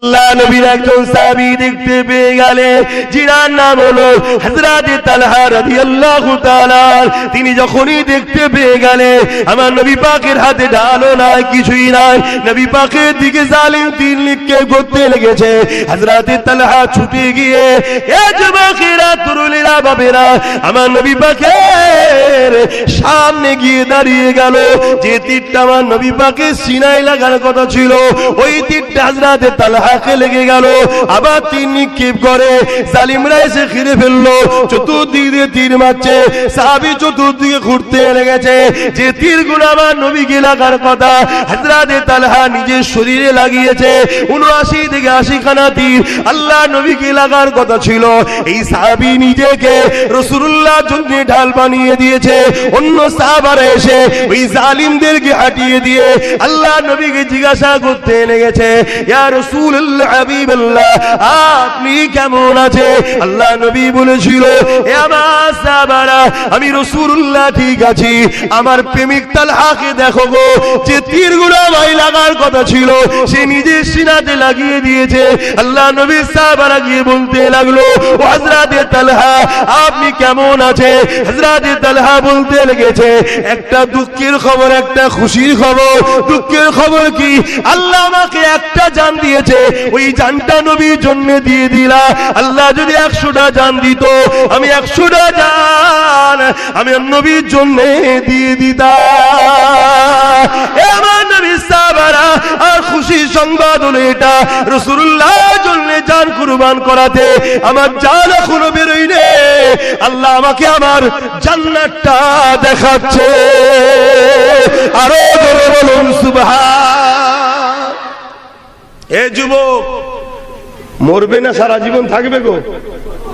আল্লাহ নবীর একজন সাহাবী দেখতে পেয়ে গেলেন, যিনার নাম হলো হযরত তালহা রাদিয়াল্লাহু তাআলা। তিনি যখনই দেখতে পেয়ে গেলেন আমার নবী পাকের হাতে ঢালও নাই, কিছুই নাই, নবী পাকের দিকে জালিম তীর নিক্ষেপ করতে লেগেছে। হযরত তালহা ছুটে গিয়ে এ যুবকেরা, তরুণেরা, বাবেরা, আমার নবী পাকের সামনে গিয়ে দাঁড়িয়ে গেল। যে তীরটা আমার নবী পাকের সিনায় লাগার কথা ছিল, ওই তীরটা হযরত তালহা লেগে গেল। আবার তীর নিক্ষেপ করে জালিমরা এসে ঘিরে ফেললো, চতুর্দিক দিয়ে তীর মারছে, সাহাবী চতুর্দিকে ঘুরতে লেগেছে। যে তীরগুলো আমার নবীকে লাগার কথা হযরত তালহা নিজের শরীরে লাগিয়েছে, ৭৯ থেকে ৮০ খানা তীর আল্লাহ নবীকে লাগার কথা ছিল। এই সাহাবী নিজেকে রাসূলুল্লাহর জন্য ঢাল বানিয়ে দিয়েছে। অন্য সাহাবারা এসে ওই জালিমদেরকে হাঁটিয়ে দিয়ে আল্লাহ নবীকে জিজ্ঞাসা করতে লেগেছে, ইয়া রাসূল হাবিবাল্লাহ, আপনি কেমন আছেন? আল্লাহ নবী বলেছিল, এ আমার সাহাবারা, আমি রাসূলুল্লাহ ঠিক আছি। আমার প্রেমিক তালহাকে দেখো গো, যে তীরগুলো আমায় লাগার কথা ছিল সে নিজের সিনাতে লাগিয়ে দিয়েছে। আল্লাহ নবীর সাহাবারা গিয়ে বলতে লাগলো, ও হযরত তালহা, আপনি কেমন আছেন? হযরত তালহা বলতে লেগেছে, একটা দুঃখের খবর, একটা খুশির খবর। দুঃখের খবর কি? আল্লাহ আমাকে একটা জান দিয়েছে, ওই জানটা নবীর জন্য দিয়ে দিলা। আল্লাহ যদি ১০০টা জান দিত, আমি ১০০টা জান আমি নবীর জন্য দিয়ে দিতাম। আমার নবীর সাহাবারা, আর খুশির সংবাদ হলো এটা, রাসূলুল্লাহর জন্য জান কুরবান করাতে আমার জান এখনো বেরোয়নি। আল্লাহ আমাকে আমার জান্নাতটা দেখাচ্ছে। আরো জোরে বলুন সুবহান। এ যুবক, মরবে না, সারা জীবন থাকবে গো।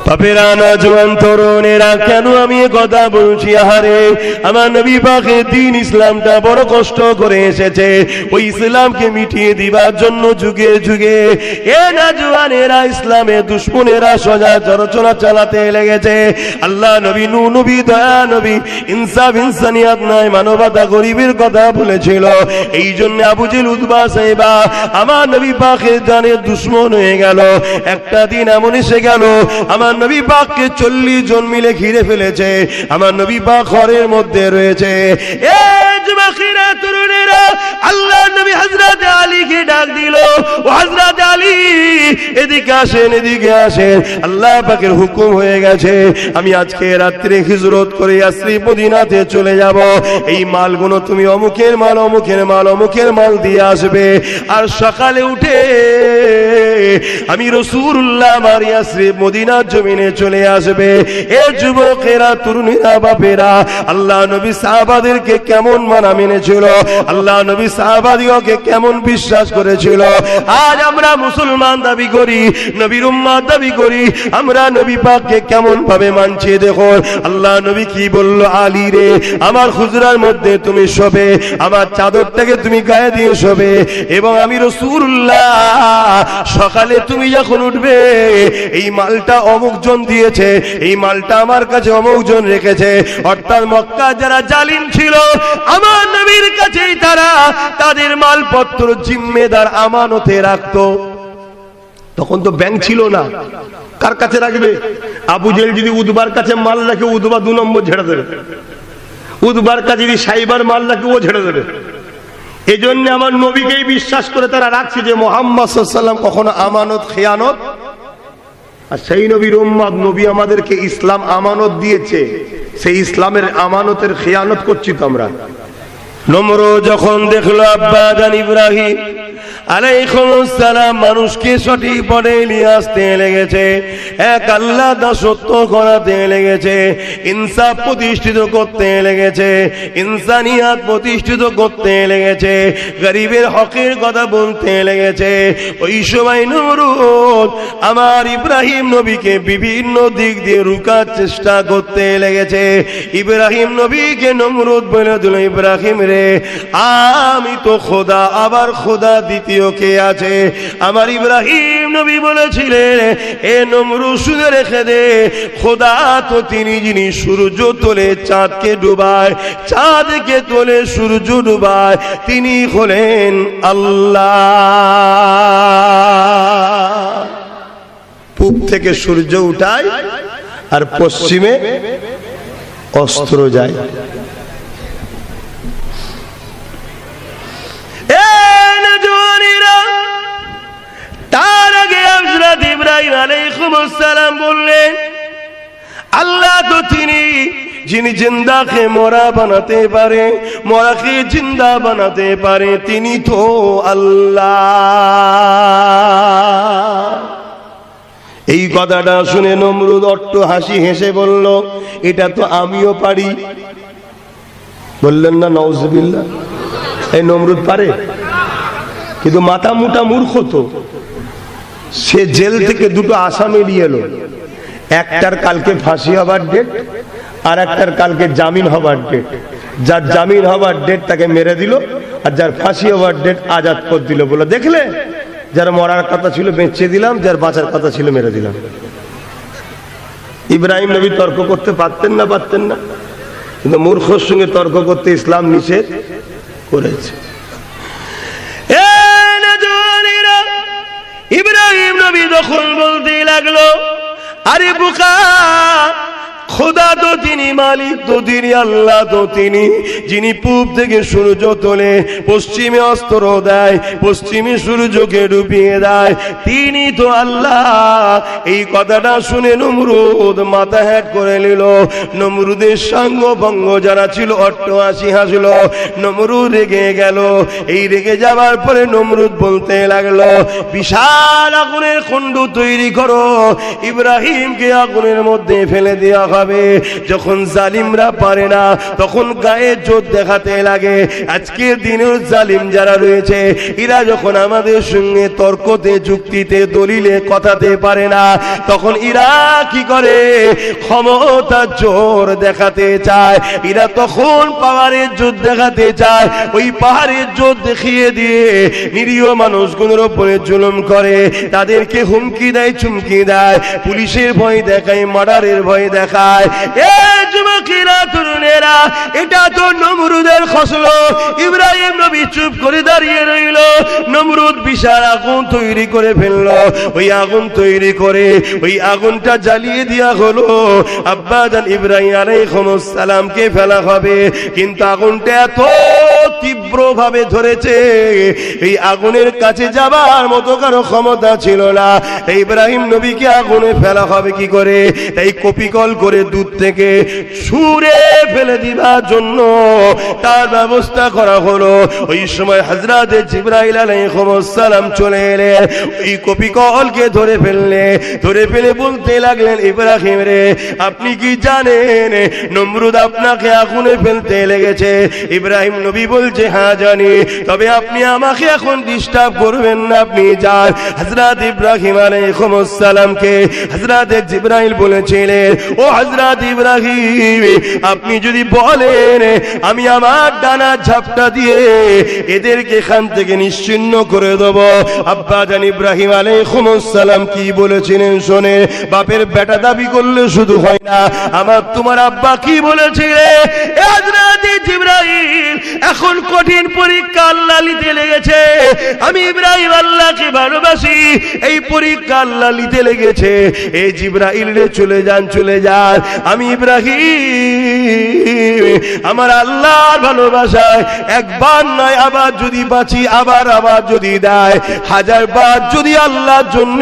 বাপেরা, নওজোয়ান তরুণেরা, কেন আমি এ কথা বলছি? আহারে, আমার নবী পাকের দ্বীন ইসলামটা বড় কষ্ট করে এসেছে, ওই ইসলামকে মিটিয়ে দিবার জন্য যুগে যুগে এ নওজোয়ানেরা, ইসলামের দুশমনেরা সজা চরচরা চালাতে লেগেছে। আল্লাহ নবী, নূহ নবী, দয়া নবী, ইনসাফ ইনসানিয়াত নাই, মানবতা, গরিবের কথা বলেছিল। এই জন্য আবু জেহেল, উতবা, সাইবা আমার নবী পাকের জানের দুশমন হয়ে গেল। একটা দিন এমন এসে গেল, আমার নবী পাককে ৪০ জন মিলে ঘিরে ফেলেছে। আমার নবী পাক ঘরের মধ্যে রয়েছে। এ যুবকেরা, তরুণেরা, আল্লাহ নবী হযরত আলীকে ডাক দিল, ও হযরত আলী, এদিকে আসেন, এদিকে আসেন। আল্লাহ পাকের হুকুম হয়ে গেছে, আমি আজকে রাত্রে হিজরত করে ইয়াসরিব মদিনাতে চলে যাব। এই মালগুলো তুমি অমুকের মাল, অমুকের মাল, অমুকের মাল দিয়ে আসবে। আর সকালে উঠে আমি রাসূলুল্লাহ আমার ইয়াসরিব মদিনার জমিনে চলে আসবে। এ যুবকেরা, তরুণীরা, বাপেরা, আল্লাহ নবী সাহাবাদেরকে কেমন মানা মেনেছিল, আল্লাহ নবী সাহাবাদিগকে কেমন বিশ্বাস করেছিল। আজ আমরা মুসলমান দাবি করি, নবীর উম্মত দাবি করি, আমরা নবী পাককে কেমন ভাবে মানছি দেখো। আল্লাহ নবী কি বলল, আলী রে, আমার হুজরার মধ্যে তুমি শোবে, আমার চাদরটাকে তুমি গায়ে দিয়ে শোবে, এবং আমি রাসূলুল্লাহ সকালে তুমি যখন উঠবে, এই মালটা অমুক জন দিয়েছে, এই মালটা আমার কাছে অমুক জন রেখেছে। অর্থাৎ মক্কা যারা জালিম ছিল, আমার নবীর কাছেই তারা তাদের মালপত্র জিম্মেদার আমানতে রাখতো। তখন তো ব্যাংক ছিল না, কার কাছে রাখবে? আবু জেহেল যদি উতবার কাছে মাল রাখে, উতবা ২ নম্বর ঝেড়ে দেবে। উতবার কাছে যদি সাইবার মাল রাখে, ও ঝেড়ে দেবে। এই জন্য আমার নবীকেই বিশ্বাস করে তারা রাখছে যে মুহাম্মদ সাল্লাল্লাহু আলাইহি ওয়াসাল্লাম কখনো আমানত খেয়ানত। আর সেই নবীর উম্মত, নবী আমাদেরকে ইসলাম আমানত দিয়েছে, সেই ইসলামের আমানতের খেয়ানত করছি তো আমরা। নমরুদ যখন দেখলো আব্বা জান ইব্রাহিম আলাইহিস সালাম মানুষকে সঠিক পথে নিয়ে আসতে লেগেছে, এক আল্লাহ দাসত্ব করাতে লেগেছে, ইনসাফ প্রতিষ্ঠিত করতে লেগেছে, ইনসানিয়াত প্রতিষ্ঠিত করতে লেগেছে, গরিবের হকের কথা বলতে লেগেছে, ওই সময় নমরুদ আমার ইব্রাহিম নবীকে বিভিন্ন দিক দিয়ে রুকার চেষ্টা করতে লেগেছে। ইব্রাহিম নবীকে নমরুদ বলে দিল, ইব্রাহিম রে, আমি তো খোদা, আবার খোদা দ্বিতীয় কে আছে? আমার ইব্রাহিম নবী বলেছিলেন, এ নমরুদ শুনে রেখে দে, খোদা তো তিনি যিনি সূর্য তোলে চাঁদকে ডুবায়, চাঁদকে তোলে সূর্য ডুবায়, তিনি হলেন আল্লাহ। থেকে সূর্য উঠায় আর পশ্চিমে অস্ত্র যায়। তার আগে হযরত ইব্রাহিম আলাইহিস সালাম বললেন, আল্লাহ তো তিনি যিনি জিন্দাকে মরা বানাতে পারে, মরাকে জিন্দা বানাতে পারে, তিনি তো আল্লাহ। এই কথাটা শুনে নমরুদ অট্ট হাসি হেসে বলল, এটা তো আমিও পারি। বললেন না নাউজুবিল্লাহ? এই নমরুদ পারে, কিন্তু মাথা মুটা মূর্খ তো। সে জেল থেকে দুটো আসামি নিয়ে এলো, একটার কালকে ফাঁসি হবার ডেট, আর একটার কালকে জামিন হবার ডেট। যার জামিন হবার ডেট তাকে মেরে দিল, আর যার ফাঁসি হবার ডেট আজাদ করে দিল। বলে দেখলে, যার মরার কথা ছিল বেঁচে দিলাম, যার বাঁচার কথা ছিল মেরে দিলাম। ইব্রাহিম নবী তর্ক করতে পারতেন না? পারতেন না, কিন্তু মূর্খর সঙ্গে তর্ক করতে ইসলাম নিষেধ করেছে। ইব্রাহিম নবী যখন বলতে লাগলো, আরে বোকা, খোদা তো তিনি, মালিক তো তিনি, আল্লাহ তো তিনি, যিনি পূব থেকে সূর্য তোলে, পশ্চিমে অস্ত্র দেয়, পশ্চিমে সূর্যকে ডুবিয়ে দেয়, তিনি তো আল্লাহ। এই কথাটা শুনে নমরুদ মাথা হ্যাট করে নিল। নমরুদের সঙ্গ ভঙ্গ যারা ছিল অট্টহাসি হাসল। নমরুদ রেগে গেল। এই রেগে যাবার পরে নমরুদ বলতে লাগলো, বিশাল আগুনের কুণ্ড তৈরি করো, ইব্রাহিমকে আগুনের মধ্যে ফেলে দেওয়া হবে। যখন জালিমরা পারে না, তখন গায়ে জোর দেখাতে লাগে। আজকের দিনের জালিম যারা রয়েছে, এরা যখন আমাদের সঙ্গে তর্কতে, যুক্তিতে, দলিলে, কথাতে পারে না, তখন এরা কি করে? ক্ষমতার জোর দেখাতে চায়। এরা তখন পাহাড়ের জোর দেখাতে চায়। ওই পাহাড়ের জোর দেখিয়ে দিয়ে নিরীহ মানুষগুলোর উপরে জুলুম করে, তাদেরকে হুমকি দেয়, চুমকি দেয়, পুলিশের ভয় দেখায়, মার্ডারের ভয় দেখায়। যুবকেরা, তরুণেরা, এটা তো নমরুদের খসল। ইব্রাহিম নবী চুপ করে দাঁড়িয়ে রইল। নমরুদ বিশাল আগুন তৈরি করে ফেলল। ওই আগুন তৈরি করে ওই আগুনটা জ্বালিয়ে দেওয়া হলো। আব্বাজান ইব্রাহিম আলাইহিস সালামকে ফেলা হবে, কিন্তু আগুনটা এত তীব্র ভাবে ধরেছে, এই আগুনের কাছে যাবার মতো কারো ক্ষমতা ছিল না। ইব্রাহিম নবীকে আগুনে ফেলা হবে কি করে? তাই কপিকল করে দূর থেকে ছুঁড়ে ফেলে দিবার জন্য তার ব্যবস্থা করা হলো। ওই সময় হযরত জিবরাইল আলাইহিস সালাম চলে এলেন, ওই কপিকলকে ধরে ফেললে, ধরে ফেলে বলতে লাগলেন, ইব্রাহিম রে, আপনি কি জানেন নমরুদ আপনাকে আগুনে ফেলতে লেগেছে? ইব্রাহিম নবী বলছে, হ্যাঁ জানি, তবে আপনি আমাকে এখন ডিস্টার্ব করবেন না, আপনি যান। হযরত ইব্রাহিম আলাইহিস সালামকে হযরত জিবরাইল বলেছিলেন, ও হযরত ইব্রাহিম, আপনি যদি বলেন আমি আমার ডানা ঝাপটা দিয়ে এদেরকে এখান থেকে নিশ্চিহ্ন করে দেব। আব্বাজান ইব্রাহিম আলাইহিস সালাম কি বলেছিলেন শোনে। বাপের বেটা দাবি করলে শুধু হয় না, আমার তোমার আব্বা কি বলেছিলেন? হযরত জিবরাইল, এখন কঠিন পরীক্ষা আল্লাহ নিতে লেগেছে। আমি ইব্রাহিম আল্লাহকে ভালোবাসি, এই পরীক্ষা আল্লাহ নিতে লেগেছে। এই জিবরাইল রে, চলে যান, চলে যান। আমি ইব্রাহিম আমার আল্লাহর ভালোবাসায় একবার নয়, আবার যদি বাঁচি, আবার যদি দেয়, 1000 বার যদি আল্লাহর জন্য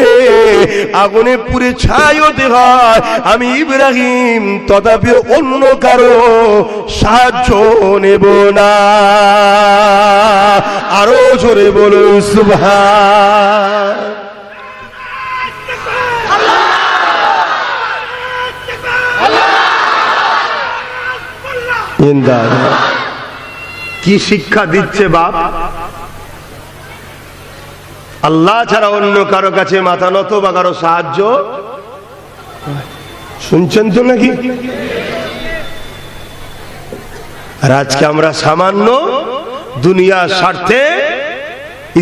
আগুনে পুড়ে ছাই হতে হয়, আমি ইব্রাহিম তথাপি অন্য কারো সাহায্য নেব না। আরো জোরে বলুন সুবহান। কি শিক্ষা দিচ্ছে বাপ? আল্লাহ ছাড়া অন্য কারো কাছে মাথা নত বা কারো সাহায্য। শুনছেন তো নাকি? আর আজকে আমরা সামান্য দুনিয়ার স্বার্থে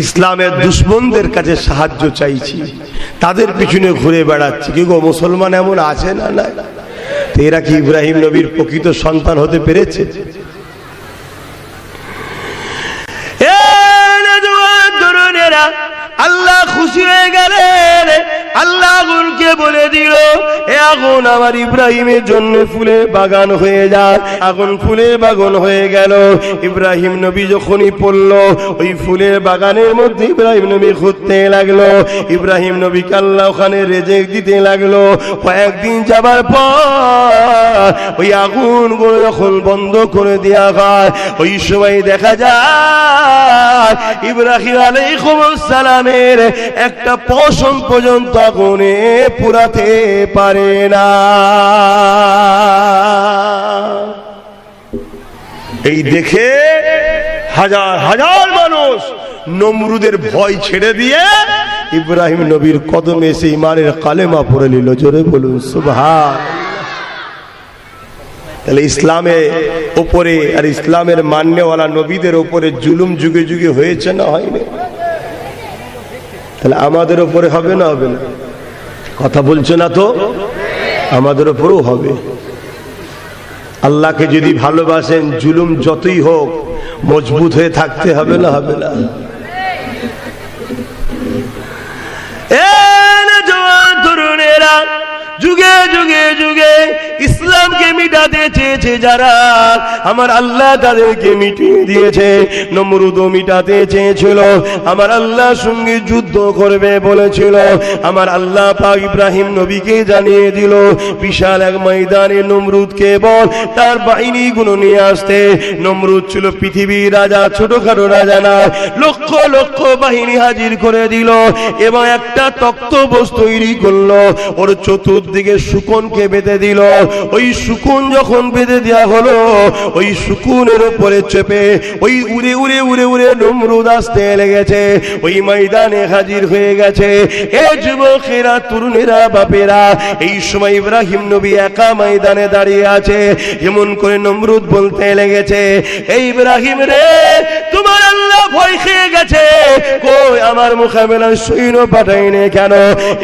ইসলামের দুশ্মনদের কাছে সাহায্য চাইছি, তাদের পিছনে ঘুরে বেড়াচ্ছি। কি গো, মুসলমান এমন আছে না? না, এরা কি ইব্রাহিম নবীর প্রকৃত সন্তান হতে পেরেছে? আল্লাহ খুশি হয়ে গেলেন। আল্লাহ আগুনকে বলে দিল, এ আগুন আমার ইব্রাহিমের জন্য ফুলের বাগান হয়ে যায়। আগুন ফুলের বাগান হয়ে গেল। ইব্রাহিম নবী যখনই পড়ল, ওই ফুলের বাগানের মধ্যে ইব্রাহিম নবী খুঁজতে লাগলো। ইব্রাহিম নবীকে আল্লাহ ওখানে রেজেক দিতে লাগলো। কয়েকদিন যাবার পর ওই আগুনগুলো যখন বন্ধ করে দেওয়া হয়, ওই সময় দেখা যায় ইব্রাহিম আলাইহিস সালামের একটা পশম পর্যন্ত আগুনে পুরাতে পারে না। এই দেখে হাজার হাজার মানুষ নমরুদের ভয় ছেড়ে দিয়ে ইব্রাহিম নবীর কদমে এসে ইমানের কালেমা পড়ে নিল। জোরে বলুন সুবহানাল্লাহ। তাহলে ইসলামের উপরে আর ইসলামের মান্যওয়ালা নবীদের উপরে জুলুম যুগে যুগে হয়েছে না হয়নি? তাহলে আমাদের উপরে হবে না হবে না? কথা বলছে না তো? আমাদের উপরেও হবে। আল্লাহকে যদি ভালোবাসেন, জুলুম যতই হোক মজবুত হয়ে থাকতে হবে না হবে না? জওয়ান তরুণেরা, যুগে যুগে যুগে ইসলামকে মিটাতে চেয়েছে যারা, আমার আল্লাহ তাদেরকে মিটিয়ে দিয়েছে। নমরুদও মিটাতে চেয়েছিল, আমার আল্লাহর সঙ্গে যুদ্ধ করবে বলেছিল। আমার আল্লাহ পাক ইব্রাহিম নবীকে জানিয়ে দিল, বিশাল এক ময়দানে নমরুদকে বল তার বাহিনীগুলো নিয়ে আসতে। নমরুদ ছিল পৃথিবীর রাজা, ছোটখাটো রাজা না, লক্ষ লক্ষ বাহিনী হাজির করে দিল এবং একটা তক্তপোষ তৈরি করলো। ওর চতুর্দিকে শুকনকে বেঁধে দিল। ওই শুকুন যখন বেঁধে দেওয়া হলো, ওই শুকুনের উপরে চেপে ওই উড়ে উড়ে উড়ে উড়ে নমরুদ আসতে লেগেছে। ওই ময়দানে হাজির হয়ে গেছে। এ যুবকেরা, তরুণেরা, বাপেরা, এই সময় ইব্রাহিম নবী একা ময়দানে দাঁড়িয়ে আছে। এমন করে নমরুদ বলতে লেগেছে, এই ইব্রাহিম রে, তোমার আল্লাহ ভয় খেয়ে গেছে, কই আমার মোকাবেলায় সৈন্য পাঠাইনি কেন?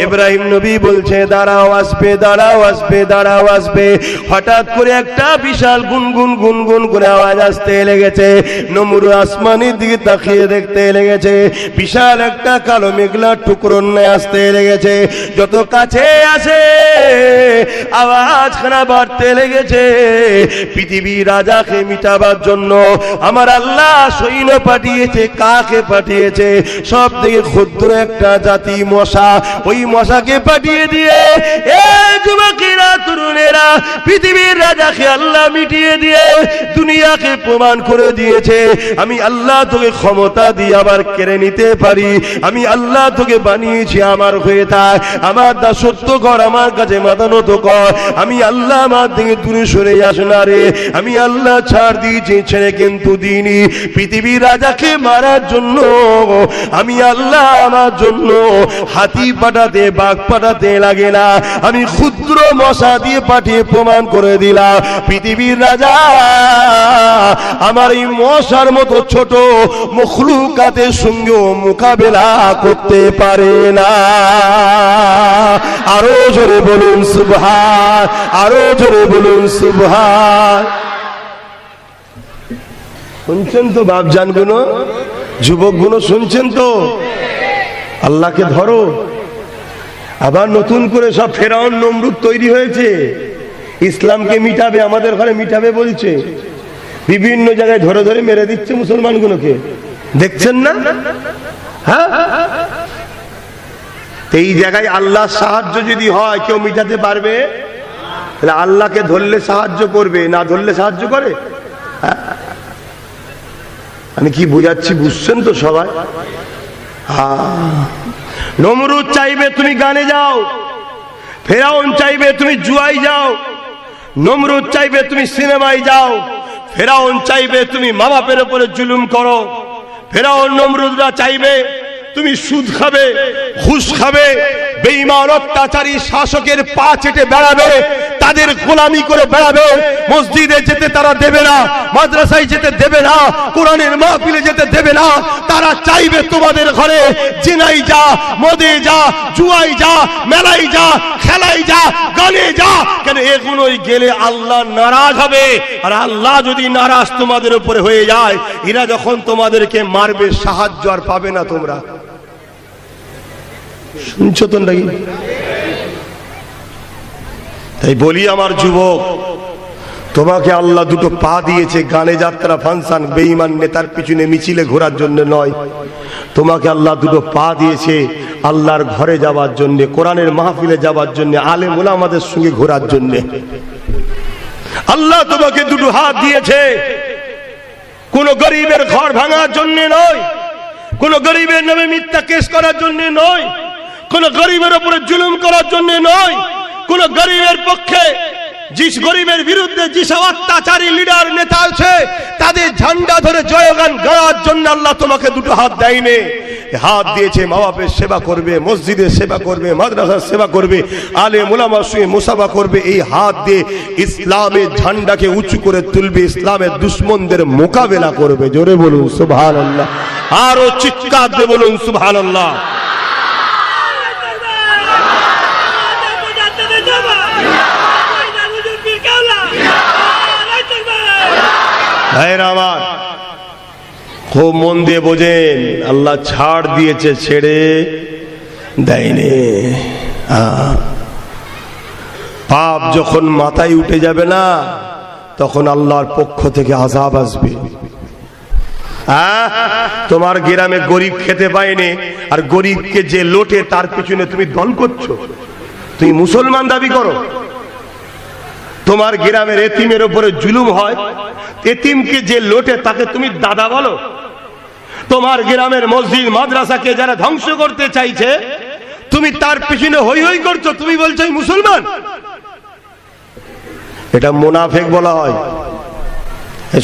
ইব্রাহিম নবী বলছে, দাঁড়াও আসবে, দাঁড়াও আসবে, দাঁড়াও আসবে। হঠাৎ করে একটা বিশাল গুনগুন গুনগুন করে আওয়াজ আসতে লেগেছে। নমরুদ আসমানের দিকে তাকিয়ে দেখতে লেগেছে, বিশাল একটা কালো মেঘলা টুকরো নিয়ে আসতে লেগেছে। যত কাছে আসে আওয়াজখানা বাড়তে লেগেছে। পৃথিবীর রাজাকে মিটাবার জন্য আমার আল্লাহ সৈন্য পাঠিয়েছে। কাকে পাঠিয়েছে? সব থেকে ক্ষুদ্র একটা জাতি মশা। ওই মশাকে পাঠিয়ে দিয়ে যুবকেরা, তরুণেরা, পৃথিবীর রাজাকে আল্লাহ মিটিয়ে দিয়ে দুনিয়াকে প্রমাণ করে দিয়েছে, আমি আল্লাহ তোকে ক্ষমতা দিয়ে আবার কেড়ে নিতে পারি। আমি আল্লাহ তোকে বানিয়েছি আমার হয়ে থাক, আমার দাসত্ব কর, আমার কাছে মাথা নত কর। আমি আল্লাহ আমার দিকে দূরে সরে যাস না রে। আমি আল্লাহ ছাড় দিয়েছি, ছেড়ে কিন্তু দিইনি। পৃথিবীর রাজাকে মারার জন্য আমি আল্লাহ আমার জন্য হাতি পাঠাতে, বাঘ পাঠাতে লাগে না, আমি ক্ষুদ্র মশা দিয়ে পাঠিয়ে প্রমাণ করে দিলাম পৃথিবীর রাজা আমার এই মশার মতো ছোট মখলুকাতের সঙ্গেও মোকাবেলা করতে পারে না। আরো জোরে বলুন সুবহান, আরো জোরে বলুন সুবহান। শুনছেন তো বাপজান গুলো, যুবক গুলো শুনছেন তো? আল্লাহকে ধরো। আবার নতুন করে সব ফেরাউন নমরুদ তৈরি হয়েছে, ইসলামকে মিটাবে, আমাদের ঘরে মিটাবে বলছে। বিভিন্ন জায়গায় ধরে ধরে মেরে দিচ্ছে মুসলমানগুলোকে, দেখছেন না? হ্যাঁ, এই জায়গায় আল্লাহর সাহায্য যদি হয়, কেউ মিটাতে পারবে? তাহলে আল্লাহকে ধরলে সাহায্য করবে, না ধরলে সাহায্য করে? আমি কি বুঝাচ্ছি বুঝছেন তো সবাই? নমরুদ চাইবে তুমি গানে যাও, ফেরাউন চাইবে তুমি জুয়ায় যাও, নমরুদ চাইবে তুমি সিনেমায় যাও, ফেরাউন চাইবে তুমি মা বাপের উপরে জুলুম করো, ফেরাউন নমরুদরা চাইবে তুমি সুদ খাবে, ঘুষ খাবে, বেঈমান অত্যাচারী শাসকের পা চেটে বেড়াবে, তাদের গোলামি করে বেড়াবে, মসজিদে যেতে তারা দেবে না, মাদ্রাসায় যেতে দেবে না, কোরআনের মাহফিলে যেতে দেবে না। তারা চাইবে তোমাদের ঘরে জিনাই যা, মদে যা, জুয়াই যা, মেলাই যা, খেলাই যা, গানে যা। কেন? এগুলোই গেলে আল্লাহ নারাজ হবে, আর আল্লাহ যদি নারাজ তোমাদের উপরে হয়ে যায়, এরা যখন তোমাদেরকে মারবে সাহায্য আর পাবে না তোমরা। শুনছো তো নাকি? তাই বলি আমার যুবক, তোমাকে আল্লাহ দুটো পা দিয়েছে গানে যাত্রা ফাংশন বেঈমান নেতার পিছনে মিছিলে ঘোরার জন্য নয়। তোমাকে আল্লাহ দুটো পা দিয়েছে আল্লাহর ঘরে যাওয়ার জন্য, কোরআনের মাহফিলে যাওয়ার জন্য, আলেম ওলামাদের সঙ্গে ঘোরার জন্য। আল্লাহ তোমাকে দুটো হাত দিয়েছে কোন গরিবের ঘর ভাঙার জন্য নয়, কোন গরিবের নামে মিথ্যা কেস করার জন্য নয়, কোন গরিবের উপরে জুলুম করার জন্য নয়, কোন গরিবের পক্ষে, जिस गरीबेर बिरुद्धे जेसब अत्याचारी लिडार नेता आछे तादेर झंडा धरे जयगान गाওয়ার জন্য আল্লাহ তোমাকে দুটো হাত দেয়নি। हाथ दिए माँ बापेर सेवा करबे, मस्जिदे सेवा करबे, माद्रासार सेवा करबे, आलेम उलामार संगे मुसाफा करबे। এই হাত দিয়ে ইসলামের ঝান্ডাকে উঁচু করে তুলবে, ইসলামের দুশমনদের মোকাবেলা করবে। জোরে বলুন সুবহানাল্লাহ, আরো চিৎকার দিয়ে বলুন সুবহানাল্লাহ। আমার খুব মন দিয়ে বোঝেন, আল্লাহ ছাড় দিয়েছে, ছেড়ে দেয়নি। পাপ যখন মাথায় উঠে যাবে না তখন আল্লাহর পক্ষ থেকে আযাব আসবে। তোমার গ্রামে গরিব খেতে পায়নি আর গরিবকে যে লোটে তার পিছনে তুমি দল করছো, তুমি মুসলমান দাবি করো। তোমার গ্রামের এতিমের উপরে জুলুম হয়, এতিমকে যে লোটে তাকে তুমি দাদা বলো। তোমার গ্রামের মসজিদ মাদ্রাসাকে যারা ধ্বংস করতে চাইছে তুমি তার পিছনে হই হই করছো, তুমি বলছো মুসলমান। এটা মুনাফিক বলা হয়।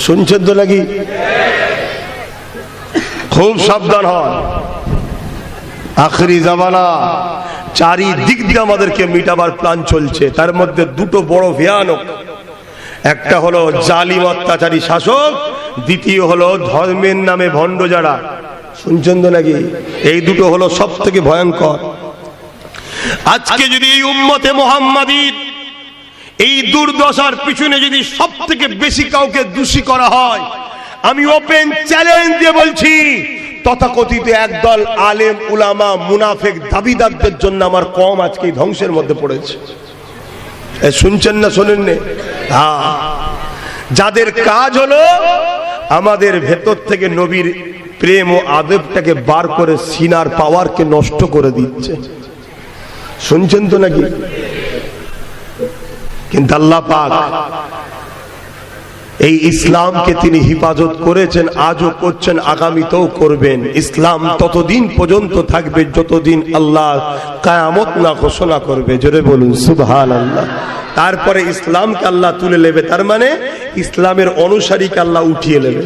শুনছেন তো নাকি? খুব সাবধান হন। আখরি জামানা, চারিদিক দিয়ে আমাদেরকে মিটাবার প্ল্যান চলছে। তার মধ্যে দুটো বড় ভয়ানক, একটা হলো জালিম অত্যাচারী শাসক, দ্বিতীয় হলো ধর্মের নামে ভণ্ড যারা। শুনছেন তো নাকি? এই দুটো হলো সব থেকে ভয়ঙ্কর। আজকে যদি এই উম্মতে মুহাম্মাদীর এই দুর্দশার পিছনে যদি সব থেকে বেশি কাউকে দোষী করা হয়, আমি ওপেন চ্যালেঞ্জ দিয়ে বলছি তথাকথিত একদল আলেম উলামা মুনাফিক দাবিদারদের জন্য আমার কম আজকে ধ্বংসের মধ্যে পড়েছে। শুনছেন না শোনেন না? যাদের কাজ হলো আমাদের ভেতর থেকে নবীর প্রেম ও আদবটাকে বার করে সিনার পাওয়ারকে নষ্ট করে দিচ্ছে। শুনছেন তো নাকি? কিন্তু আল্লাহ পাক এই ইসলামকে তিনি হিফাজত করেছেন, আজও করছেন, আগামীতেও করবেন। ইসলাম ততদিন পর্যন্ত থাকবে যতদিন আল্লাহ কিয়ামত না ঘোষণা করবে। জোরে বলুন সুবহানাল্লাহ। তারপরে ইসলামকে আল্লাহ তুলে নেবে, তার মানে ইসলামের অনুসারীকে আল্লাহ উঠিয়ে নেবে।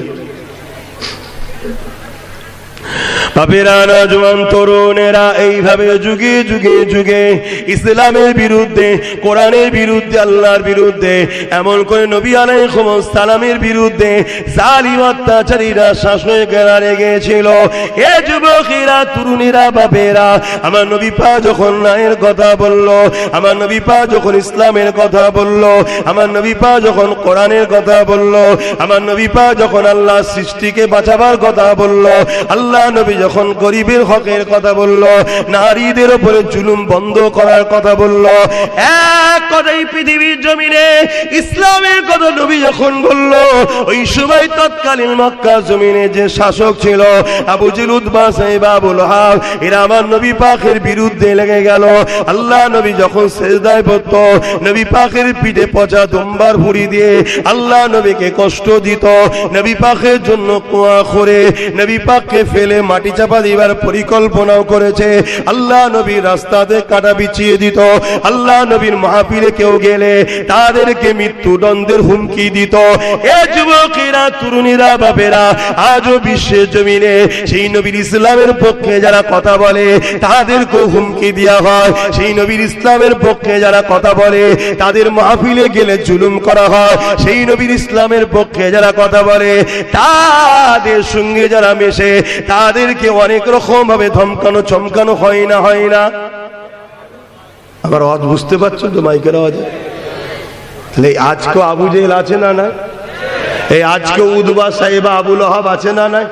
বাপেরা, নওজোয়ান তরুণেরা এইভাবে যুগে যুগে যুগে ইসলামের বিরুদ্ধে, কোরআনের বিরুদ্ধে, আল্লাহর বিরুদ্ধে, এমন করে নবী আলাইহিস সালামের বিরুদ্ধে জালিম অত্যাচারীরা শাসকেরা লেগেছিল। এ যুবকেরা, তরুণীরা, বাপেরা, আমার নবী পাক যখন ন্যায়ের কথা বলল, আমার নবী পাক যখন ইসলামের কথা বলল, আমার নবী পাক যখন কোরআনের কথা বলল, আমার নবী পাক যখন আল্লাহ সৃষ্টিকে বাঁচাবার কথা বলল, আল্লাহ নবী যখন গরিবের হকের কথা বলল, নারীদের উপরে জুলুম বন্ধ করার কথা বলল, এক কথাই পৃথিবীর জমিনে ইসলামের কথা নবী যখন বলল, ওই সময় তৎকালীন মক্কা জমিনে যে শাসক ছিল আবু জেহেল, উতবা, সাইবা, আবু লাহাব, এরা আমার নবী পাকের বিরুদ্ধে লেগে গেল। আল্লাহ নবী যখন সিজদায় পড়ত, নবী পাকের পিঠে পচা দুম্বার ভুঁড়ি দিয়ে আল্লাহ নবীকে কষ্ট দিত। নবী পাকের জন্য কুয়া করে নবী পাককে ফেলে মাটি চাপা দিবার পরিকল্পনাও করেছে। আল্লাহ নবীর রাস্তাতে কাটা বিছিয়ে দিত। আল্লাহ নবীর মাহফিলে কেউ গেলে তাদেরকে মৃত্যুদণ্ডের হুমকি দিত। এ যুবকেরা, তরুণীরা, বাপেরা, আজও বিশ্বের জমিনে সেই নবীর ইসলামের পক্ষে যারা কথা বলে তাদেরকেও হুমকি দেওয়া হয়। সেই নবীর ইসলামের পক্ষে যারা কথা বলে তাদের মাহফিলে গেলে জুলুম করা হয়। সেই নবীর ইসলামের পক্ষে যারা কথা বলে তাদের সঙ্গে যারা মেশে তাদেরকে অনেক রকম ভাবে ধমকানো চমকানো হয় না, হয় না? আবার আওয়াজ বুঝতে পারছো তো? মাইকের আওয়াজে তাহলে আজকে আবু জেহেল আছে না নাই? এই আজকে উতবা, সাইবা, আবু লাহাব আছে না নাই?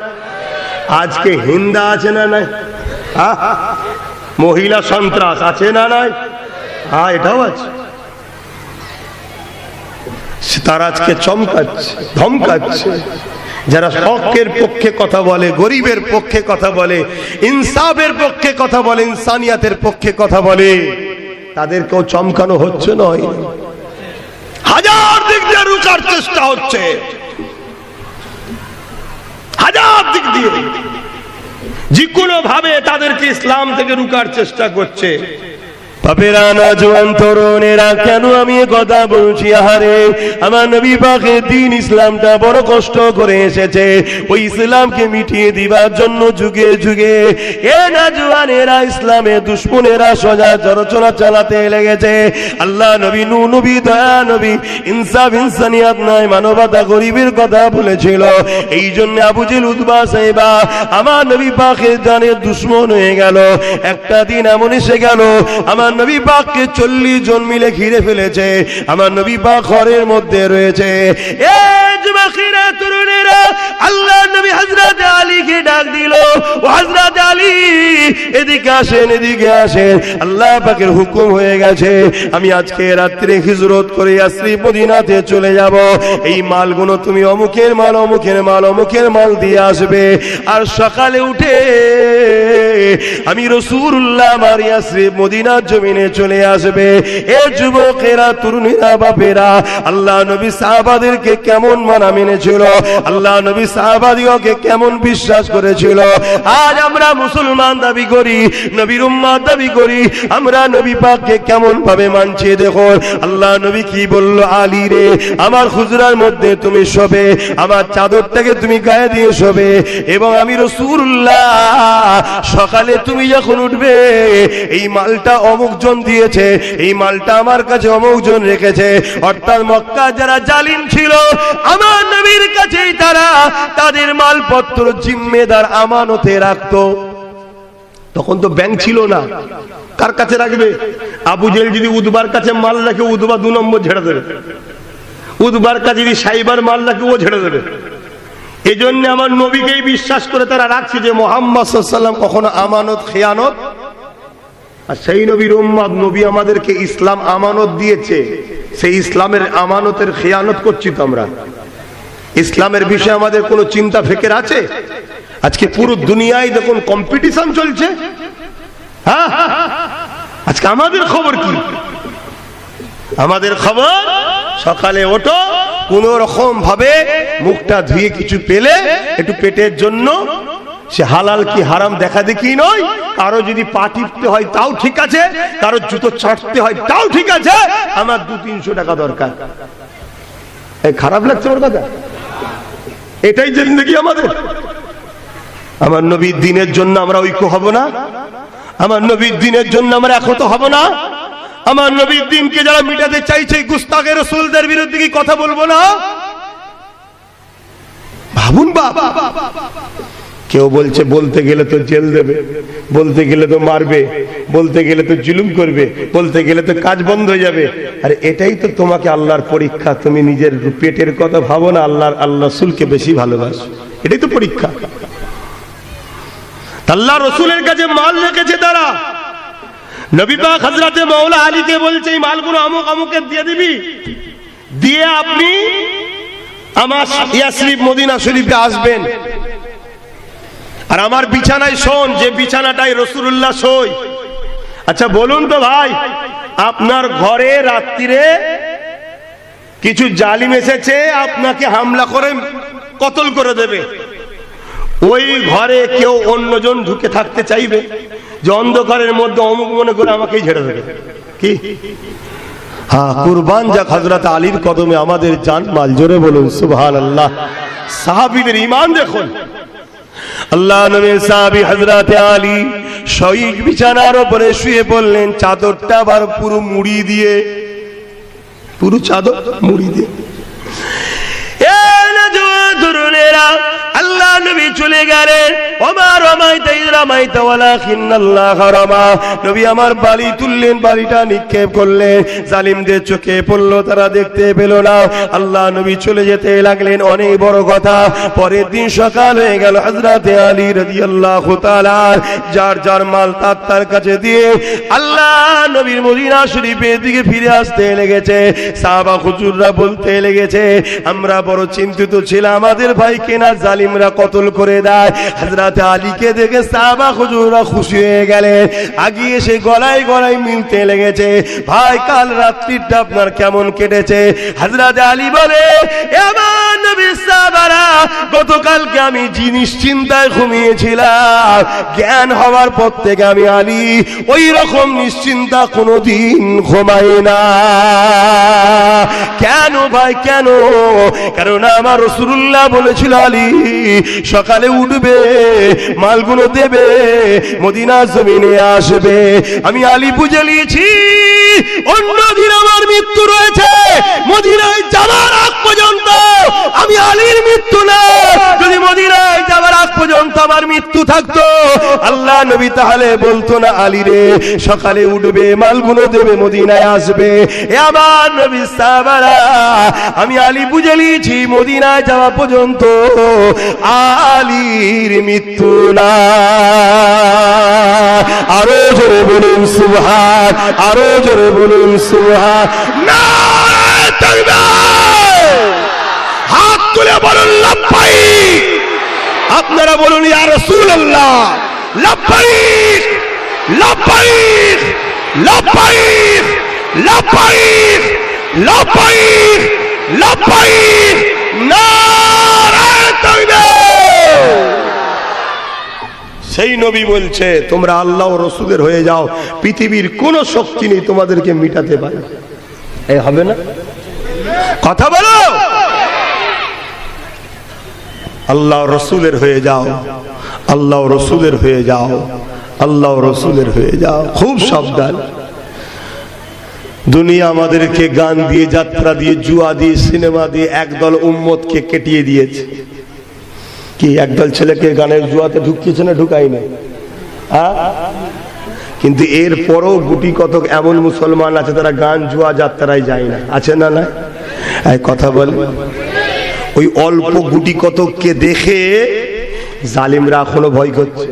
আজকে হিন্দা আছে না নাই? মহিলা সন্ত্রাস আছে না নাই? হ্যাঁ, এটাও আছে। তারা আজকে চমকাচ্ছে, ধমকাচ্ছে। যারা হকের পক্ষে কথা বলে, গরিবের পক্ষে কথা বলে, ইনসাফের পক্ষে কথা বলে, ইনসানিয়াতের পক্ষে কথা বলে, তাদেরকেও চমকানো হচ্ছে নয়। হাজার দিক দিয়ে রুখার চেষ্টা হচ্ছে, হাজার দিক দিয়ে যে কোনো ভাবে তাদেরকে ইসলাম থেকে রুখার চেষ্টা করছে। বাপেরা, নওজোয়ান তরুণেরা, কেন আমি এ কথা বলছি? আহারে, আমার নবী পাকের দ্বীন ইসলামটা বড় কষ্ট করে এসেছে ওই ইসলামকে মিটিয়ে দিবার জন্য যুগে যুগে এ নওজোয়ানেরা, ইসলামের দুশমনেরা সোজা চরচলা চালাতে লেগেছে। আল্লাহ নবী, নূহ নবী, দয়া নবী, ইনসাফ ইনসানিয়াত নাই, মানবতা, গরিবের কথা বলেছিল। এই জন্য আবু জেহেল, উতবা, সাইবা আমার নবী পাকের জানের দুশমন হয়ে গেল। একটা দিন এমন এসে গেল, আমার নবী পাককে 40 জন মিলে ঘিরে ফেলেছে। আমার নবী পাক ঘরের মধ্যে রয়েছে। এই যুবকেরা, তরুণেরা, আল্লাহ নবী হযরত আলীকে ডাক দিল, ও হযরত আলী, এদিকে আসেন, এদিকে আসেন। আল্লাহ পাকের হুকুম হয়ে গেছে, আমি আজকে রাত্রে হিজরত করে ইয়াসরিব মদিনাতে চলে যাব। এই মালগুলো তুমি অমুকের মাল, অমুকের মাল, অমুকের মাল দিয়ে আসবে। আর সকালে উঠে আমি রাসূলুল্লাহ আমার ইয়াসরিব মদিনার জমিনে চলে আসবে। এ যুবকেরা, তরুণীরা, বাপেরা, আল্লাহ নবী সাহাবাদেরকে কেমন মানা মেনেছিল, আল্লাহ নবী সাহাবাদিগকে কেমন বিশ্বাস করেছিল। আজ আমরা মুসলমান দাবি করি, নবীর উম্মত দাবি করি, আমরা নবী পাককে কেমন ভাবে মানছি দেখো। আল্লাহ নবী কি বলল? আলী রে, আমার হুজরার মধ্যে তুমি শোবে, আমার চাদরটাকে তুমি গায়ে দিয়ে শোবে, এবং আমি রাসূলুল্লাহ সকালে তুমি যখন উঠবে, এই মালটা অমুক জন দিয়েছে, এই মালটা আমার কাছে অমুক জন রেখেছে। অর্থাৎ মক্কা যারা জালিম ছিল, আমার নবীর কাছেই তারা তাদের মালপত্র জিম্মেদার আমানতে রাখতো। তখন তো ব্যাংক ছিল না, কার কাছে রাখবে? আবু জেহেল যদি উতবার কাছে মাল রাখে, উতবা 2 নম্বর ঝেড়ে দেবে। উতবার কাছে যদি সাইবার মাল রাখে, ও ঝেড়ে দেবে। এই জন্য আমার নবীকেই বিশ্বাস করে তারা রাখছে যে মুহাম্মদ সাল্লাল্লাহু আলাইহি ওয়াসাল্লাম কখনো আমানত খেয়ানত। আর সেই নবীর উম্মত, নবী আমাদেরকে ইসলাম আমানত দিয়েছে, সেই ইসলামের আমানতের খেয়ানত করছি তো আমরা। ইসলামের বিষয়ে আমাদের কোনো চিন্তা ফিকির আছে? আজকে পুরো দুনিয়ায় দেখুন কম্পিটিশন চলছে। হ্যাঁ, আজকে আমাদের খবর কি? আমাদের খবর, সকালে ওঠো, কোন রকম ভাবে মুখটা ধুয়ে কিছু পেলে একটু পেটের জন্য, সে হালাল কি হারাম দেখা দেখি নয়। কারো যদি পা টিপতে হয় তাও ঠিক আছে, কারো জুতো চাটতে হয় তাও ঠিক আছে, আমার 200-300 টাকা দরকার। এই খারাপ লাগছে ওর কথা? এটাই জিন্দেগি আমাদের। আমার নবীর দ্বীনের জন্য আমরা ঐক্য হব না? আমার নবীর দ্বীনের জন্য আমরা একত হব না? আমার নবীর দ্বীনকে যারা মিটাতে চাইছে, গুস্তাখে রাসূলদের বিরুদ্ধে কি কথা বলবো না? ভাবুন বাবা, কেউ বলছে বলতে গেলে তো জেল দেবে, বলতে গেলে তো মারবে, বলতে গেলে তো জুলুম করবে, বলতে গেলে তো কাজ বন্ধ হয়ে যাবে। আর এটাই তো তোমাকে আল্লাহর পরীক্ষা। তুমি নিজের পেটের কথা ভাবো না, আল্লাহ রাসূলকে বেশি ভালোবাসো, এটাই তো পরীক্ষা। আল্লাহ রাসূলের কাছে মাল রেখেছে তারা। নবী পাক হযরতে মাওলা আলীকে বলছে, এই মালগুলো অমুক অমুকে দিয়ে দিবি, দিয়ে আপনি আমার ইয়াসরিব মদিনা শরীফে আসবেন, আর আমার বিছানায় শোন, যে বিছানাটাই রাসূলুল্লাহ শোয়। আচ্ছা বলুন তো ভাই, আপনার ঘরে রাত্রিরে কিছু জালিম এসেছে, আপনাকে হামলা করে কতল করে দেবে, ওই ঘরে কেউ অন্যজন ঢুকে থাকতে চাইবে? যে অন্ধকারের মধ্যে অমুক মনে করে আমাকেই ঝেড়ে দেবে কি? হ্যাঁ, কুরবান যাক হযরত আলীর কদমে আমাদের জান মাল। জোরে বলুন সুবহানাল্লাহ। সাহাবীদের ঈমান দেখুন। আল্লাহ নবীর সাহাবী হযরত আলী শহীদ বিছানার উপরে শুয়ে পড়লেন, চাদরটা আবার পুরো মুড়ি দিয়ে, পুরো চাদর মুড়ি দিয়ে। আল্লাহ নবী চলে গেলেন। ওমা রামাইতা ইয রামাইতা ওয়ালাকিন্নাল্লাহ রামা। নবী আমার বালি তুললেন, বালিটা নিক্ষেপ করলেন, জালিমদের চোখে পড়ল, তারা দেখতে পেল না। আল্লাহ নবী চলে যেতে লাগলেন। অনেক বড় কথা, পরের দিন সকাল হয়ে গেল। হযরতে আলী রাদিয়াল্লাহু তাআলা যার যার মাল তার কাছে দিয়ে আল্লাহ নবীর মদিনা শরীফের দিকে ফিরে আসতে লেগেছে। সাহাবা হুজুররা বলতে লেগেছে, আমরা বড় চিন্তিত ছিলাম, আমাদের ভাইকে না জালিমরা কতল করে দেয়। হযরতে আলীকে দেখে সাহাবা হুজুররা খুশি হয়ে গেলেন, আগিয়ে এসে গলায় গলায় মিলতে লেগেছে, ভাই কাল রাত্রিটা আপনার কেমন কেটেছে? হযরতে আলী বলে, আমার নবী সাহাবারা, গতকালকে আমি নিশ্চিন্তায় ঘুমিয়েছিলাম, জ্ঞান হওয়ার পর থেকে আমি আলী ওই রকম নিশ্চিন্তা কোনোদিন ঘুমাই না। কেন ভাই কেন? কারণ আমার রাসূলুল্লাহ বলেছিল, আলী সকালে উঠবে, মালগুলো দেবে, মদিনা জমিনে আসবে। আমি আলী বুঝে নিয়েছি অন্যদিন আমার মৃত্যু রয়েছে, মদিনায় যাওয়ার আগ পর্যন্ত আমি আলীর মৃত্যু না। যদি মদিনায় যাওয়ার আগ পর্যন্ত আমার মৃত্যু থাকতো, আল্লাহ নবী তাহলে বলতো না, আলী রে সকালে উঠবে, মালগুলো দেবে, মদিনায় আসবে। এ আমার নবী সাহাবারা, আমি আলী বুঝে নিয়েছি মদিনায় যাওয়া পর্যন্ত আলীর মৃত্যু না। আরো জোরে বলুন সুবহান, আরো জোরে বলুন সুবহান। নারে তাকবীর, হাত তুলে বলুন লাব্বাইক। আপনারা বলুন ইয়া রাসূলুল্লাহ, লাব্বাইক লাব্বাইক লাব্বাইক লাব্বাইক লাব্বাইক লাব্বাইক। নারে তাকবীর। সেই নবী বলছে, তোমরা আল্লাহ ও রাসূলের হয়ে যাও, পৃথিবীর কোন শক্তি নেই তোমাদেরকে মিটাতে পারে। এই হবে না? কথা বলো। আল্লাহ রাসূলের হয়ে যাও, আল্লাহ রাসূলের হয়ে যাও, আল্লাহ রাসূলের হয়ে যাও। খুব সাবধান। দুনিয়া আমাদেরকে গান দিয়ে, যাত্রা দিয়ে, জুয়া দিয়ে, সিনেমা দিয়ে একদল উম্মতকে কেটিয়ে দিয়েছে। কি একদল ছেলেকে গানের জুয়াতে ঢুকিয়েছে না ঢুকাই না? কিন্তু এর পরও গুটি কতক এমন মুসলমান আছে তারা গান জুয়া যাত্রায় যায় না, আছে না? না কথা বল। ওই অল্প গুটি কতককে দেখে জালিমরা এখনো ভয় করছে।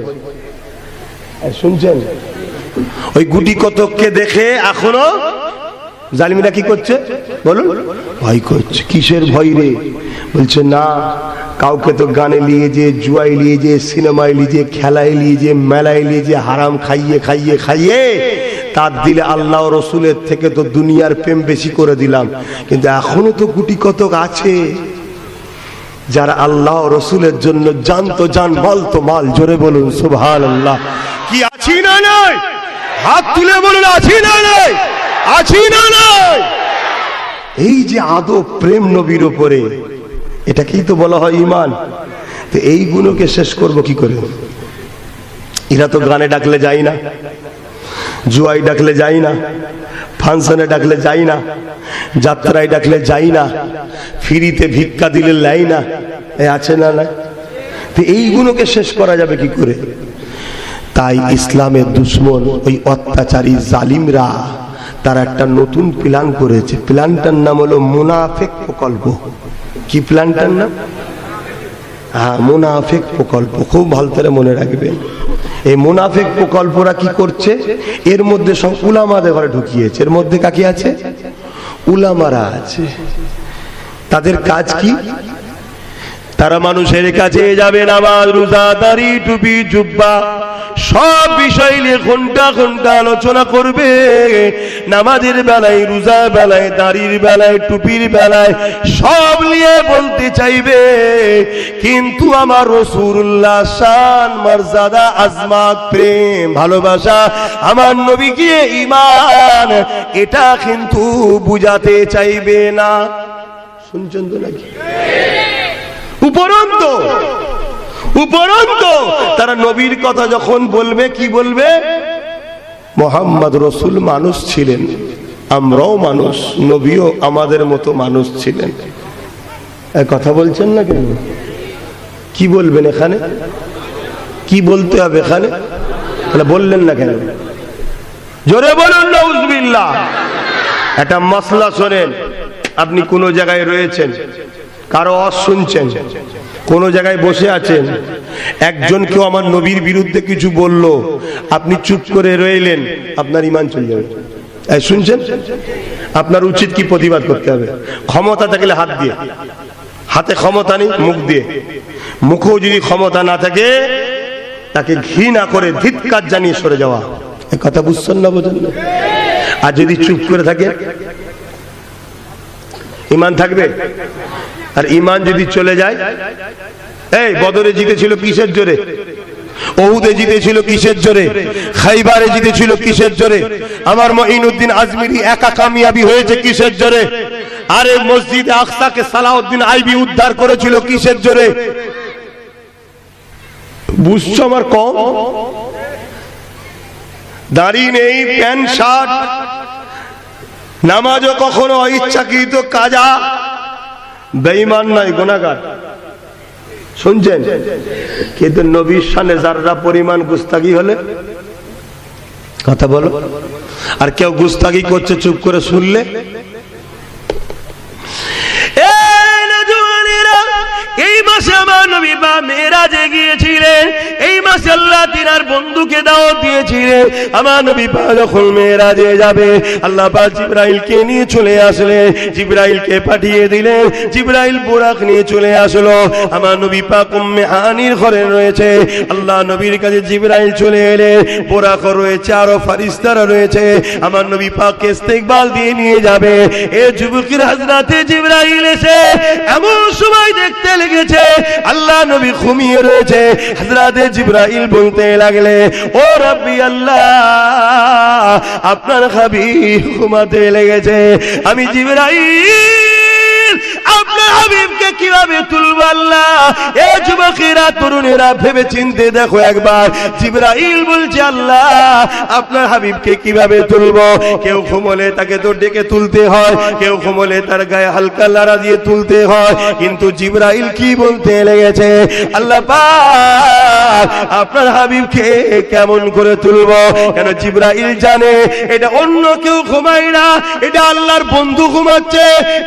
শুনছেন? ওই গুটি কতককে দেখে এখনো জালিমরা কি করছে বলুন? ভয় করছে। কিসের ভয় রে? বলছে না, কাউকে তো গানে নিয়ে যে, জুয়ায় নিয়ে যে, সিনেমায় নিয়ে যে, খেলায় নিয়ে যে, মেলায় নিয়ে যে, হারাম খাইয়ে খাইয়ে খাইয়ে তার দিলে আল্লাহ রসুলের থেকে তো দুনিয়ার প্রেম বেশি করে দিলাম। কিন্তু এখনো তো গুটি কতক আছে যারা আল্লাহ রসুলের জন্য জান তো জান, মাল তো মাল। জোরে বলুন সুবহানাল্লাহ। কি আছি না নাই? হাত তুলে বলুন, আছি না নাই? আছি না নাই? এই যে আদব প্রেম নবীর উপরে, এটাকেই তো বলা হয় ঈমান। তো এই গুণকে শেষ করব কি করে? এরা তো গানে ডাকলে যাই না, জুয়াই ডাকলে যাই না, ফাংশনে ডাকলে যাই না, যাত্রায় ডাকলে যাই না, ফ্রিতে ভিক্ষা দিলে লাই না। আছে না? না। তো এই গুণকে শেষ করা যাবে কি করে? তাই ইসলামের দুশ্মন ওই অত্যাচারী জালিমরা তারা একটা নতুন প্ল্যান করেছে। প্ল্যানটার নাম হলো মুনাফিক প্রকল্প। কি প্ল্যানটার নাম? হ্যাঁ, মুনাফিক প্রকল্প। খুব ভালো করে মনে রাখবেন। এই মুনাফিক প্রকল্পরা কি করছে? এর মধ্যে সব উলামাদের ঘরে ঢুকিয়েছে। এর মধ্যে কাকে আছে? উলামারা আছে। তাদের কাজ কি? তারা মানুষের কাছে যাবে, নামাজ, রোজা, দাড়ি, টুপি, জুব্বা সব বিষয় নিয়ে ঘন্টা ঘন্টা আলোচনা করবে। নামাজের বেলায়, রোজার বেলায়, দাড়ির বেলায়, টুপির বেলায় সব নিয়ে বলতে চাইবে। কিন্তু আমার রাসূলুল্লাহ শান, মর্যাদা, আজমাত, প্রেম, ভালোবাসা, আমার নবী গিয়ে ঈমান, এটা কিন্তু বুঝাতে চাইবে না। শুনছেন তো নাকি? উপরন্ত তারা নবীর কথা যখন বলবে, কি বলবে? মুহাম্মদ রাসূল মানুষ ছিলেন, আমরাও মানুষ, নবীও আমাদের মতো মানুষ ছিলেন। এই কথা বলছেন না কেন? কি বলবেন এখানে? কি বলতে হবে এখানে? তাহলে বললেন না কেন? জোরে বলুন নাউজুবিল্লাহ। একটা মাসলা শোনেন। আপনি কোন জায়গায় রয়েছেন, কারো ওয়াজ শুনছেন, কোন জায়গায় বসে আছেন, একজন কেউ আমার নবীর বিরুদ্ধে কিছু বলল, আপনি চুপ করে রইলেন, আপনার ঈমান চলে যাবে। এই শুনছেন? আপনার উচিত কি? প্রতিবাদ করতে হবে। ক্ষমতা থাকলে হাত দিয়ে, হাতে ক্ষমতা নেই মুখ দিয়ে, মুখেও যদি ক্ষমতা না থাকে তাকে ঘৃণা করে ধিক্কার জানিয়ে সরে যাওয়া। এই কথা বুঝছেন না? বোঝেন না? আর যদি চুপ করে থাকে ঈমান থাকবে? আর ঈমান যদি চলে যায়, এই বদরে জিতেছিল কিসের জোরে? ওহুদে জিতেছিল কিসের জোরে? খাইবারে জিতেছিল কিসের জোরে? আমার মঈনুদ্দিন আজমিরি একা কামিয়াবি হয়েছে কিসের জোরে? আরে মসজিদে আকসাকে সালাউদ্দিন আইবি উদ্ধার করেছিল কিসের জোরে? বুঝছো আমার কম? দাড়ি নেই, প্যান্ট শার্ট, নামাজও কখনো অইচ্ছাকৃত কাজা, বেঈমান নয়, গুনাহগার। শুনছেন? কিন্তু নবীর শানে যাররা পরিমাণ গুস্তাগি হলে, কথা বলো, আর কেউ গুস্তাগি করছে চুপ করে শুনলে, এই মাসে আমার নবী বা মেরাজে গিয়েছিলেন, এই মাসে আল্লাহ তিনার বন্ধুকে দাওয়াত দিয়েছিলেন। আমার নবী পাক যখন মেরাজে যাবে, আল্লাহ পাক জিবরাইলকে নিয়ে চলে আসলেন, জিবরাইলকে পাঠিয়ে দিলেন, জিবরাইল বুরাক নিয়ে চলে আসলো। আমার নবী পাক উম্মে হানির ঘরে রয়েছে, আল্লাহ নবীর কাছে জিবরাইল চলে এলেন, বুরাক রয়েছে, আরো ফেরেশতারা রয়েছে, আমার নবী পাককে ইস্তেকবাল দিয়ে নিয়ে যাবে। এই যুবকের হযরতে জিবরাইল এসে এমন সময় দেখতে লেগেছে আল্লাহ নবী ঘুমিয়ে রয়েছে। হযরতে জিবরাইল বলতে লাগলে, ও রাব্বি আল্লাহ, আপনার হাবিব ঘুমাতে লেগেছে, আমি জিবরাইল আপনার হাবিবকে কিভাবে তুলব আল্লাহ? এ যুবকেরা, তরুণেরা ভেবে চিন্তে দেখো একবার। জিবরাইল বলছে, আল্লাহ আপনার হাবিবকে কিভাবে তুলব? কেউ ঘুমলে তাকে তো ডেকে তুলতে হয়, কেউ ঘুমলে তার গায়ে হালকা লাড়া দিয়ে তুলতে হয়, কিন্তু জিবরাইল কি বলতে লেগেছে, আল্লাহ পাক আপনার হাবিবকে কেমন করে তুলব? কেন জিবরাইল জানে এটা অন্য কেউ ঘুমায় না, এটা আল্লাহর বন্ধু ঘুমাচ্ছে।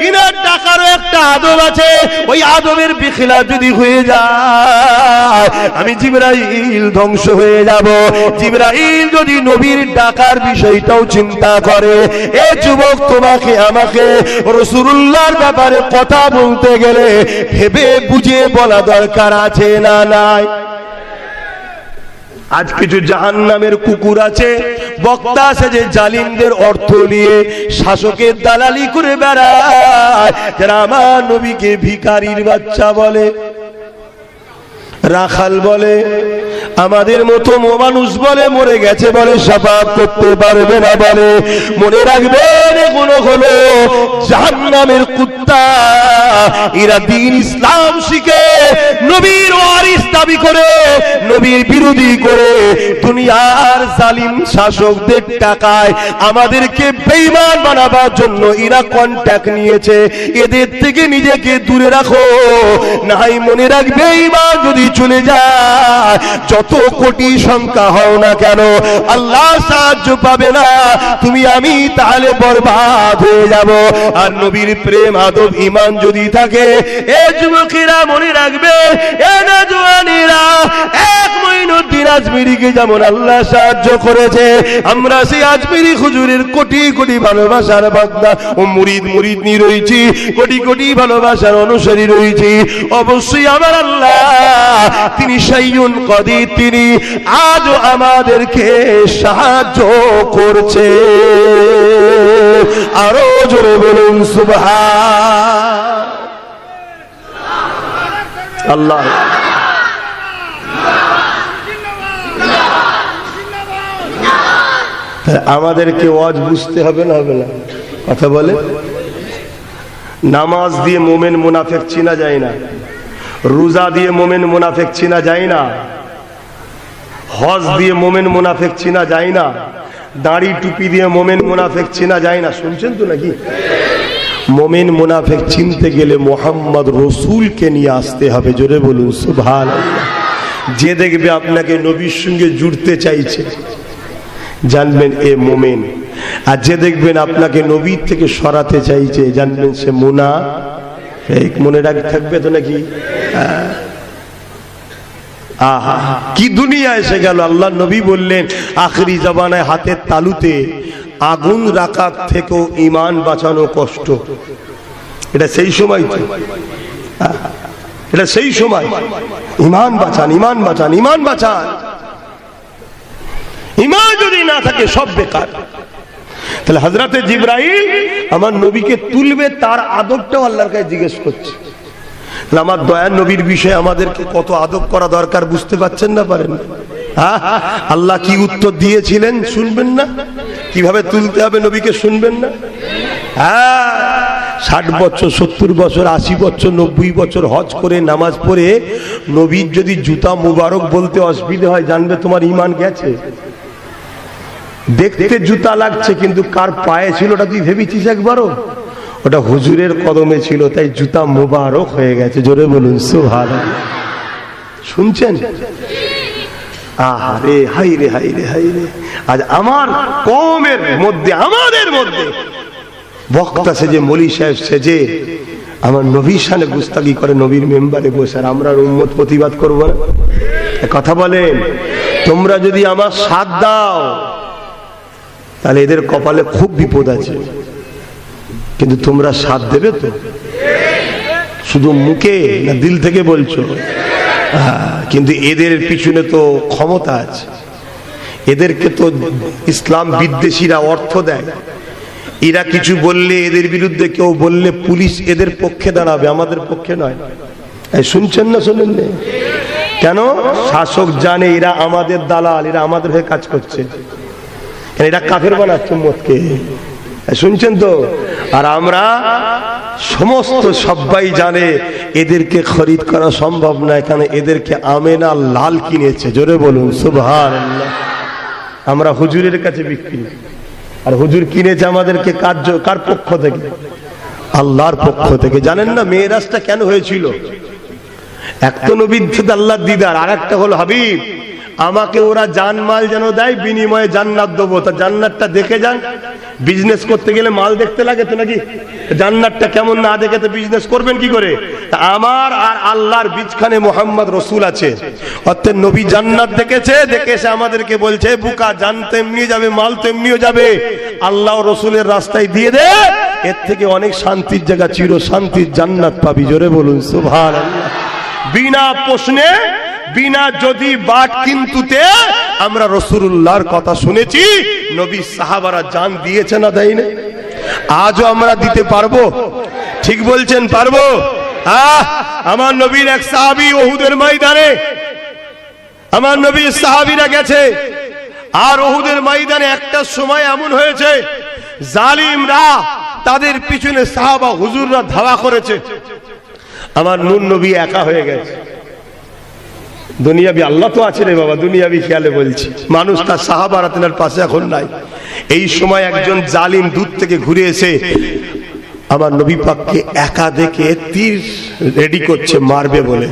ইনার টাকারও একটা আদব আছে, ওই আদবের বিখিলাফ যদি হয়ে যায় আমি জিবরাইল ধ্বংস হয়ে যাব। জিবরাইল যদি নবীর ডাকার বিষয়টাও চিন্তা করে, এ যুবক তোমাকে আমাকে রাসূলুল্লাহর ব্যাপারে কথা বলতে গেলে ভেবে বুঝে বলা দরকার আছে না নাই? আজ কিছু জাহান্নামের কুকুর আছে, বক্তা আছে যে জালিমদের অর্থ নিয়ে শাসকের দালালি করে বেড়ায়, যারা আমার নবীকে ভিখারির বাচ্চা বলে, রাখাল বলে, আমাদের মতো মানুষ বলে, মরে গেছে বলে, শাফাআত করতে পারবে না বলে। মনে রাখবেন এগুলো হলো জাহান্নামের কুত্তা। এরা দ্বীন ইসলাম শিখে নবীর ওয়ারিস দাবি করে, নবীর বিরোধী করে, দুনিয়ার জালিম শাসকদের টাকায় আমাদেরকে বেঈমান বানাবার জন্য এরা কন্ট্যাক্ট নিয়েছে। এদের থেকে নিজেকে দূরে রাখো, নাই মনে রাখবে ঈমান যদি চলে যায়, যত কোটি সংখ্যা হও না কেন, আল্লাহ সাহায্য পাবে না, তুমি আমি তাহলে বরবাদ হয়ে যাব। আর নবীর প্রেম আদব ঈমান যদি থাকে, এ যুবকেরা মনে রাখবে, এ নওজওয়ানেরা, এক মঈনুদ্দিন আজমিরিকে যেমন আল্লাহ সাহায্য করেছে, আমরা সেই আজমিরি হুজুরের কোটি কোটি ভালোবাসার বান্দা ও মুরিদ মুরিদনি রয়েছি, কোটি কোটি ভালোবাসার অনুসারী রয়েছি। অবশ্যই আমার আল্লাহ তিনি শাইউন কাদির, তিনি আজও আমাদেরকে সাহায্য করছে। আরো জোরে বলুন সুবহান আল্লাহ। আমাদেরকে ওয়াজ বুঝতে হবে না, হবে না? কথা বলে, নামাজ দিয়ে মোমেন মুনাফিক চিনা যায় না, রোজা দিয়ে মোমেন মুনাফিক চিনা যায় না, হজ দিয়ে মোমেন মুনাফিক চিনা যায় না, দাড়ি টুপি দিয়ে মোমেন মুনাফিক চিনা যায় না। শুনছেন তো নাকি? মোমেন মুনাফিক চিনতে গেলে মোহাম্মদ রসুলকে নিয়ে আসতে হবে। জোরে বলুন সুবহানাল্লাহ। যে দেখবে আপনাকে নবীর সঙ্গে জুড়তে চাইছে জানবেন এ মোমেন, আর যে দেখবেন আপনাকে নবীর থেকে সরাতে চাইছে জানবেন সে মুনাফিক। মনে থাকবে তো নাকি? আহা কি দুনিয়া এসে গেল। আল্লাহ নবী বললেন আখরি জামানায় হাতের তালুতে আগুন রাখার থেকেও ঈমান বাঁচানো কষ্ট। এটা সেই সময় তো, এটা সেই সময়। ঈমান বাঁচান, ঈমান বাঁচান, ঈমান বাঁচান। ঈমান যদি না থাকে সব বেকার। তাহলে হযরতে জিবরাইল আমার নবীকে তুলবে, তার আদবটাও আল্লাহর কাছে জিজ্ঞেস করছে। আমার দয়ার নবীর বিষয়ে আমাদেরকে কত আদব করা দরকার বুঝতে পারছেন না? পারেন? আল্লাহ কি উত্তর দিয়েছিলেন শুনবেন না? কিভাবে তুলতে হবে নবীকে শুনবেন না? 60 বছর, 70 বছর, 80 বছর, 90 বছর হজ করে নামাজ পড়ে নবীর যদি জুতা মুবারক বলতে অসুবিধা হয় জানবে তোমার ঈমান গেছে। দেখতে জুতা লাগছে কিন্তু কার পায়ে ছিল ওটা তুই ভেবেছিস একবারও? ওটা হুজুরের কদমে ছিল, তাই জুতা মুবারক হয়ে গেছে। জোরে বলুন সুবহানাল্লাহ। শুনছেন? আহারে হাই রে হাই রে হাই রে। আজ আমার কওমের মধ্যে, আমাদের মধ্যে বক্তা সেজে, মলি সাহেব সেজে আমার নবীর শানে গুস্তাগি করে নবীর মেম্বারে বসে, আর আমরা উম্মত প্রতিবাদ করবো না? কথা বলেন? তোমরা যদি আমার সাথ দাও তাহলে এদের কপালে খুব বিপদ আছে, কিন্তু তোমরা সাথ দেবে তো? শুধু মুখে না দিল থেকে বলছো? কিন্তু এদের পিছনে তো ক্ষমতা আছে। এদেরকে তো ইসলাম বিদ্বেষীরা অর্থ দেয়। এরা কিছু বললে, এদের বিরুদ্ধে কেউ বললে পুলিশ এদের পক্ষে দাঁড়াবে, আমাদের পক্ষে নয়। শুনছেন না? শোনেন না? কেন? শাসক জানে এরা আমাদের দালাল, এরা আমাদের হয়ে কাজ করছে, এরা কাফের বানাচ্ছে উম্মতকে। শুনছেন তো? আর আমরা সমস্ত সবাই জানে এদেরকে খরিদ করা সম্ভব না, এখানে এদেরকে আমেনা লাল কিনেছে। জোরে বলুন সুবহানাল্লাহ। আমরা হুজুরের কাছে বিক্রি, আর হুজুর কিনেছে আমাদেরকে কার পক্ষ থেকে? আল্লাহর পক্ষ থেকে। জানেন না মেরাজটা কেন হয়েছিল? এক তো নবীর সাথে আল্লাহর দিদার, আর একটা হলো হাবিব আমাকে ওরা জানমাল যেন দেয়, বিনিময়ে জান্নাত দেবো। তা জান্নাতটা দেখে যান। বিজনেস করতে গেলে মাল দেখতে লাগে তো নাকি? জান্নাতটা কেমন না দেখে তো বিজনেস করবেন কি করে? তা আমার আর আল্লাহর বীজখানে মোহাম্মদ রসুল আছে, অর্থাৎ নবী জান্নাত দেখেছে, দেখে এসে আমাদেরকে বলছে বুকা জানতে এমনি যাবে, মাল তো এমনিও যাবে, আল্লাহ রসুলের রাস্তায় দিয়ে দে, এর থেকে অনেক শান্তির জায়গা, চির শান্তির জান্নাত পাবি। জোরে বলুন সুবহানাল্লাহ। বিনা প্রশ্নে, বিনা যদি বাট কিন্তুতে আমরা রাসূলুল্লাহর কথা শুনেছি। নবী সাহাবারা জান দিয়েছে না দেয়নি? আজও আমরা দিতে পারবো? ঠিক বলছেন পারবো? আমার নবীর এক সাহাবী উহুদের ময়দানে, আমার নবীর সাহাবীরা গেছে, আর উহুদের ময়দানে একটা সময় এমন হয়েছে জালিমরা তাদের পিছনে সাহাবা হুজুররা ধাওয়া করেছে। আমার নূর নবী একা হয়ে গেছে। দুনিয়াবি আল্লাহ তো আছে রে বাবা, দুনিয়াবি খেয়ালে বলছি, মানুষ তার সাহাবারা তেনার পাশে এখন নাই। এই সময় একজন জালিম দূর থেকে ঘুরে এসে আমার নবী পাককে একা দেখে তীর রেডি করছে মারবে বলে।